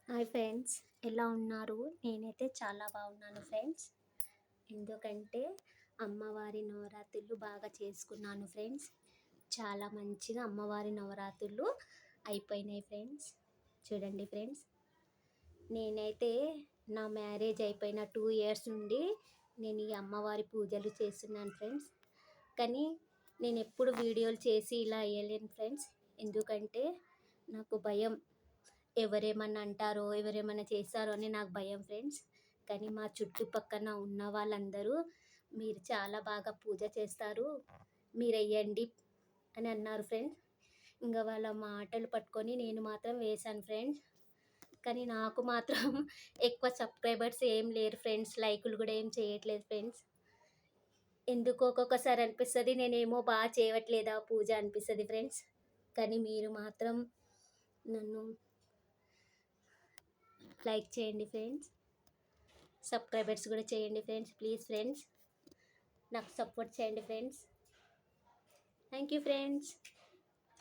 Hi friends, ఎలా ఉన్నారు? నేనైతే చాలా బాగున్నాను ఫ్రెండ్స్. ఎందుకంటే అమ్మవారి నవరాత్రులు బాగా చేసుకున్నాను ఫ్రెండ్స్. చాలా మంచిగా అమ్మవారి నవరాత్రులు అయిపోయినాయి ఫ్రెండ్స్. చూడండి ఫ్రెండ్స్, నేనైతే నా మ్యారేజ్ అయిపోయిన 2 ఇయర్స్ నుండి నేను ఈ అమ్మవారి పూజలు చేస్తున్నాను ఫ్రెండ్స్. కానీ నేను ఎప్పుడు వీడియోలు చేసి ఇలా వేయలేను ఫ్రెండ్స్. ఎందుకంటే నాకు భయం, ఎవరేమన్నా అంటారో ఎవరేమన్నా చేస్తారో అని నాకు భయం ఫ్రెండ్స్. కానీ మా చుట్టుపక్కన ఉన్న వాళ్ళందరూ మీరు చాలా బాగా పూజ చేస్తారు, మీరు వెయ్యండి అని అన్నారు ఫ్రెండ్స్. ఇంకా వాళ్ళ మాటలు పట్టుకొని నేను మాత్రం వేశాను ఫ్రెండ్స్. కానీ నాకు మాత్రం ఎక్కువ సబ్స్క్రైబర్స్ ఏం లేరు ఫ్రెండ్స్, లైకులు కూడా ఏం చేయట్లేదు ఫ్రెండ్స్. ఎందుకో ఒక్కొక్కసారి అనిపిస్తుంది నేనేమో బాగా చేయట్లేదా పూజ అనిపిస్తుంది ఫ్రెండ్స్. కానీ మీరు మాత్రం నన్ను లైక్ చేయండి ఫ్రెండ్స్, సబ్స్క్రైబర్స్ కూడా చేయండి ఫ్రెండ్స్. ప్లీజ్ ఫ్రెండ్స్, నాకు సపోర్ట్ చేయండి ఫ్రెండ్స్. Thank you friends.